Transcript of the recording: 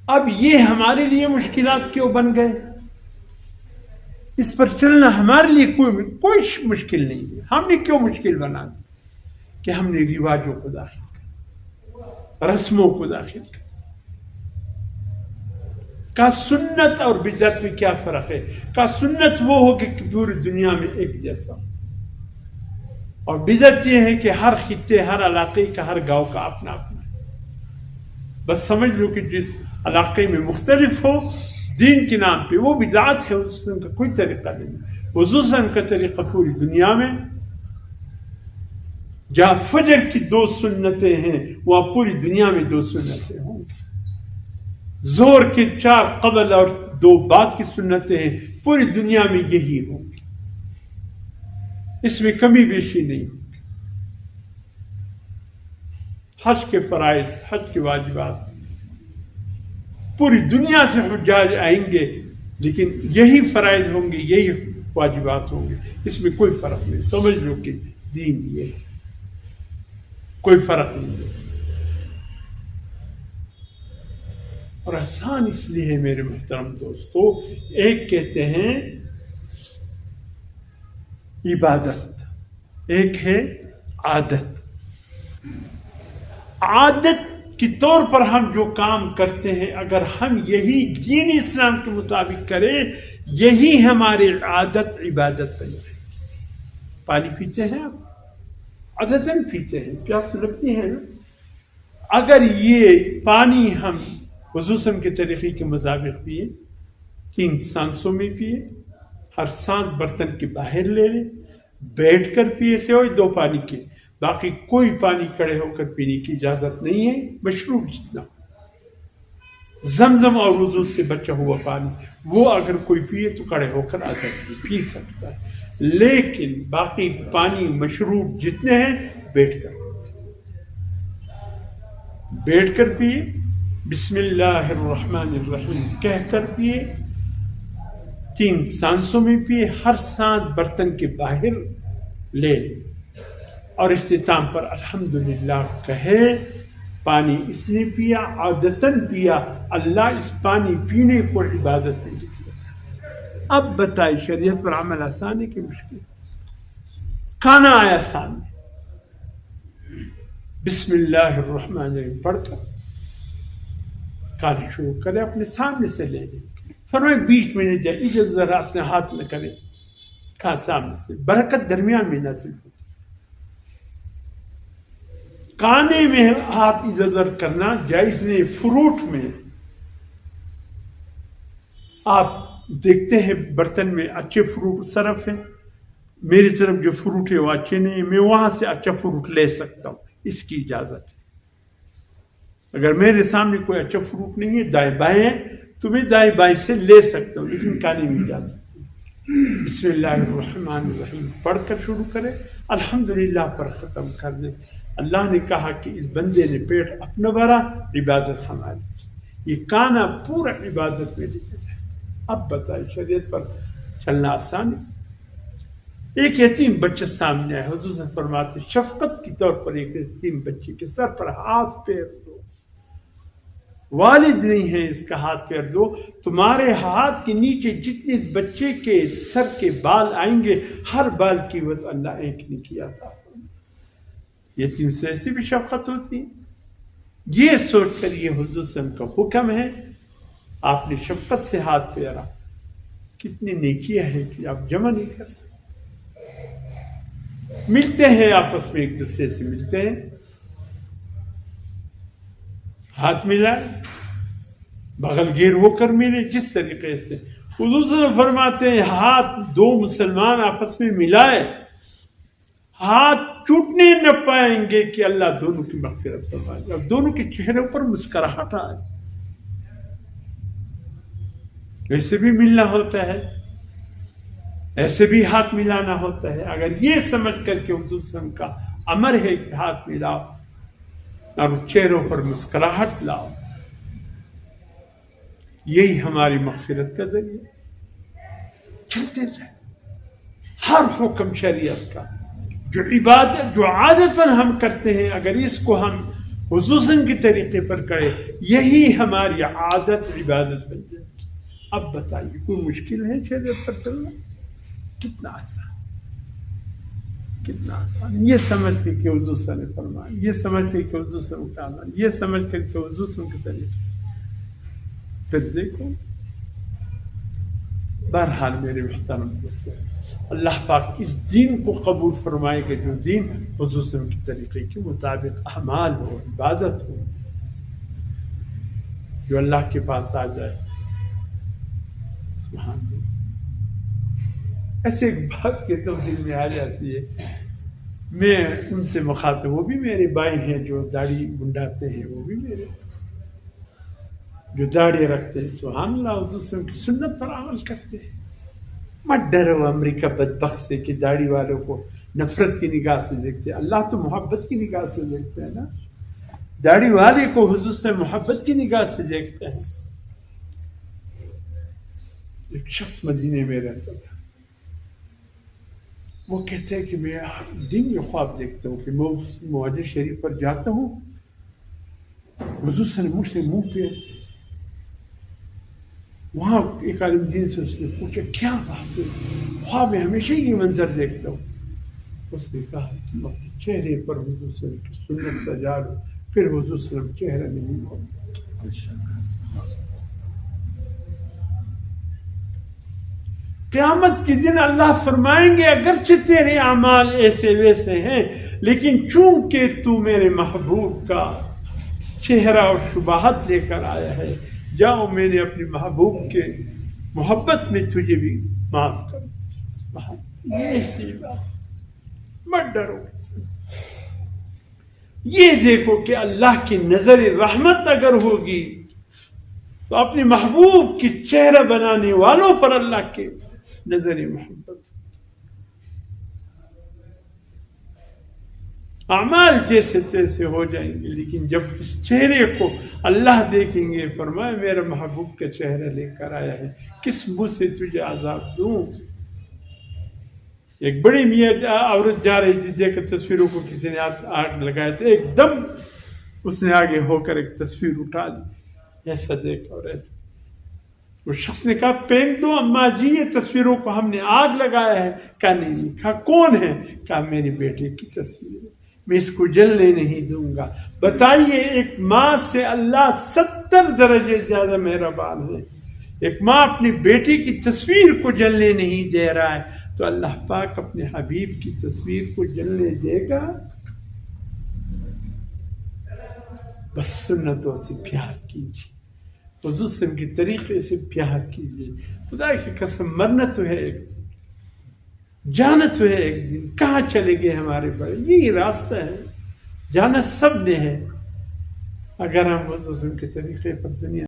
اب یہ ہمارے لیے مشکلات کیوں بن گئے؟ اس پر چلنا ہمارے لیے کوئی مشکل نہیں ہے. ہم نے کیوں مشکل بنا دی؟ کہ ہم نے رواجوں کو داخل کر، رسموں کو داخل کر. کا سنت اور بدعت میں کیا فرق ہے؟ کا سنت وہ ہو کہ پوری دنیا میں ایک جیسا ہو، اور بدعت یہ ہے کہ ہر خطے، ہر علاقے کا، ہر گاؤں کا اپنا اپنا ہے. بس سمجھ لو کہ جس علاقے میں مختلف ہو دین کے نام پہ، وہ بدعت ہے. اس کا کوئی طریقہ نہیں. حضور صلی اللہ علیہ وسلم کا طریقہ پوری دنیا میں، جہاں فجر کی 2 سنتیں ہیں وہاں پوری دنیا میں 2 سنتیں ہوں گی. زور کے 4 قبل اور 2 بعد کی سنتیں ہیں، پوری دنیا میں یہی ہوں گی. اس میں کمی بیشی نہیں ہوگی. حج کے فرائض، حج کے واجبات، پوری دنیا سے حجاج آئیں گے لیکن یہی فرائض ہوں گے، یہی واجبات ہوں گے. اس میں کوئی فرق نہیں. سمجھ لو کہ دین یہ ہے، کوئی فرق نہیں ہے. اور آسان اس لیے ہے میرے محترم دوستو. ایک کہتے ہیں عبادت، ایک ہے عادت. عادت کے طور پر ہم جو کام کرتے ہیں، اگر ہم یہی دین اسلام کے مطابق کریں، یہی ہماری عادت عبادت بن جائے. پانی پیتے ہیں آپ، عادتاً پیتے ہیں، پیاس لگتی ہے نا. اگر یہ پانی ہم حضور صلی اللہ علیہ وسلم کے طریقے کے مطابق پیے، 3 سانسوں میں پیے، ہر سانس برتن کے باہر لے لیں، بیٹھ کر پیے، سوائے 2 پانی کے، باقی کوئی پانی کھڑے ہو کر پینے کی اجازت نہیں ہے. مشروب جتنا زمزم اور وضو سے بچا ہوا پانی وہ اگر کوئی پیے تو کھڑے ہو کر آزاد پی سکتا ہے، لیکن باقی پانی مشروب جتنے ہیں بیٹھ کر پیے، بسم اللہ الرحمن الرحیم کہہ کر پیے، 3 سانسوں میں پیے، ہر سانس برتن کے باہر لے، اور اختتام پر الحمدللہ کہے. پانی اس نے پیا، عادتاً پیا، اللہ اس پانی پینے کو عبادت میں ذکر. اب بتائی شریعت پر عمل آسان ہے کہ مشکل؟ کھانا آیا سامنے، بسم اللہ الرحمن الرحیم پڑھ کر کھانا شروع کرے، اپنے سامنے سے لے لیں. فرمائے بیچ میں نہ جائے، ادھر ذرا اپنے ہاتھ نہ کرے، کھا سامنے سے. برکت درمیان میں نازل ہوتی. کھانے میں ہاتھ ادھر ادھر کرنا جائز نہیں. فروٹ میں آپ دیکھتے ہیں برتن میں اچھے فروٹ صرف ہیں، میری طرف جو فروٹ ہے وہ اچھے نہیں، میں وہاں سے اچھا فروٹ لے سکتا ہوں، اس کی اجازت ہے. اگر میرے سامنے کوئی اچھا فروٹ نہیں ہے، دائیں بائیں ہے، تو میں دائیں بائیں سے لے سکتا ہوں، لیکن کھانے میں اجازت نہیں. بسم اللہ الرحمن الرحیم پڑھ کر شروع کرے، الحمدللہ پر ختم کر دیں. اللہ نے کہا کہ اس بندے نے پیٹ اپنا بھرا، عبادت ہماری. یہ کھانا پورا عبادت میں لکھا جائے. اب بتائیں شریعت پر چلنا آسان ہے. ایک یتیم بچہ سامنے آئے، حضور سے فرماتے شفقت کے طور پر ایک یتیم بچے کے سر پر ہاتھ پیر دو. والد نہیں ہے، اس کا ہاتھ پیر دو. تمہارے ہاتھ کے نیچے جتنے اس بچے کے سر کے بال آئیں گے، ہر بال کی وزن اللہ ایک نے کیا تھا. یتیم سے ایسی بھی شفقت ہوتی ہے. یہ سوچ کر یہ حضور صلی اللہ علیہ وسلم کا حکم ہے، آپ نے شفقت سے ہاتھ پھیرا. کتنی نیکیاں ہیں کہ آپ جمع نہیں کر سکتے. ملتے ہیں آپس میں، ایک دوسرے سے ملتے ہیں، ہاتھ ملائے، بغل گیر ہو کر ملے. جس طریقے سے حضور صلی اللہ علیہ وسلم فرماتے ہیں ہاتھ 2 مسلمان آپس میں ملائے، ہاتھ ٹوٹنے نہ پائیں گے کہ اللہ دونوں کی مغفرت فرمائے اور دونوں کے چہروں پر مسکراہٹ آئے. ایسے بھی ملنا ہوتا ہے، ایسے بھی ہاتھ ملانا ہوتا ہے. اگر یہ سمجھ کر کے حضور صلی اللہ علیہ وسلم کا امر ہے کہ ہاتھ ملاؤ اور چہروں پر مسکراہٹ لاؤ، یہی ہماری مغفرت کا ذریعہ. چلتے رہے. ہر حکم شریعت کا جو عبادت جو عادتاً ہم کرتے ہیں، اگر اس کو ہم خصوصاً کے طریقے پر کرے، یہی ہماری عادت عبادت بن جائے۔ اب بتائیے کوئی مشکل ہے شریعت پر چلنا؟ کتنا آسان، کتنا آسان، یہ سمجھ کے کہ حضور صلی اللہ علیہ وسلم نے فرمایا، یہ سمجھ کے کہ حضور صلی اللہ علیہ وسلم، یہ سمجھ کر کہ حضور صلی اللہ علیہ وسلم کے طریقے۔ پھر دیکھو، بہرحال میرے محترم دوستو، اللہ پاک اس دین کو قبول فرمائے کہ جو دین حضور صلی اللہ علیہ وسلم کے طریقے کے مطابق اعمال ہو، عبادت ہو، جو اللہ کے پاس آ جائے۔ سبحان اللہ۔ ایسے ایک بات کہتا ہوں دل میں آ جاتی ہے، میں ان سے مخاطب، وہ بھی میرے بھائی ہیں جو داڑھی منڈاتے ہیں، وہ بھی میرے جو داڑھی رکھتے ہیں، سبحان اللہ، حضور صلی اللہ علیہ وسلم کی سنت پر عمل کرتے ہیں۔ مت ڈرو امریکہ بدبخت سے کہ داڑھی والوں کو نفرت کی نگاہ سے دیکھتے ہیں، اللہ تو محبت کی نگاہ سے دیکھتے ہیں نا، داڑھی والے کو حضور سے محبت کی نگاہ سے دیکھتے ہیں۔ ایک شخص مدینے میں رہتا تھا، وہ کہتے ہیں کہ میں ہر دن یہ خواب دیکھتا ہوں کہ میں اس معاہدے شریف پر جاتا ہوں، حضور صلی اللہ علیہ وسلم مجھ سے منہ پہ، وہاں ایک عالم دین سے اس نے پوچھا کیا بات ہے، خواب میں ہمیشہ یہ منظر دیکھتا ہوں۔ اس نے کہا تم اپنے چہرے پر حضور صلی اللہ علیہ وسلم کی سنت سجا لو، پھر حضور صلی اللہ علیہ وسلم چہرہ نہیں ہوگا۔ قیامت کے دن اللہ فرمائیں گے اگرچہ تیرے اعمال ایسے ویسے ہیں، لیکن چونکہ تو میرے محبوب کا چہرہ اور شباہت لے کر آیا ہے، جاؤ میں نے اپنے محبوب کے محبت میں تجھے بھی معاف کر۔ یہ ایسی بات، مت ڈرو۔ یہ دیکھو کہ اللہ کی نظر رحمت اگر ہوگی تو اپنے محبوب کی چہرہ بنانے والوں پر اللہ کے نظر محبت، اعمال جیسے تیسے ہو جائیں گے، لیکن جب اس چہرے کو اللہ دیکھیں گے، فرمائے میرا محبوب کا چہرہ لے کر آیا ہے، کس منہ سے تجھے عذاب دوں۔ ایک بڑی میاں عورت جا رہی تھی، دیکھ تصویروں کو کسی نے آگ لگایا تھا، ایک دم اس نے آگے ہو کر ایک تصویر اٹھا لی، ایسا دیکھا اور ایسا۔ وہ شخص نے کہا پھینک دو اماں جی، یہ تصویروں کو ہم نے آگ لگایا ہے۔ کہا نہیں۔ کہا کون ہے؟ کہا میری بیٹے کی تصویر ہے، میں اس کو جلنے نہیں دوں گا۔ بتائیے ایک ماں سے اللہ 70 درجے زیادہ مہربان ہے، ایک ماں اپنی بیٹی کی تصویر کو جلنے نہیں دے رہا ہے، تو اللہ پاک اپنے حبیب کی تصویر کو جلنے دے گا؟ بس سنتوں سے پیار کیجیے، حضور صلی اللہ علیہ وسلم کے طریقے سے پیار کیجیے۔ خدا کی قسم مرنا تو ہے ایک دن، جانا تو ہے ایک دن، کہاں چلے گئے ہمارے بڑے؟ یہی راستہ ہے، جانا سب نے ہے۔ اگر ہم حضور صلی اللہ علیہ وسلم کے طریقے پر دنیا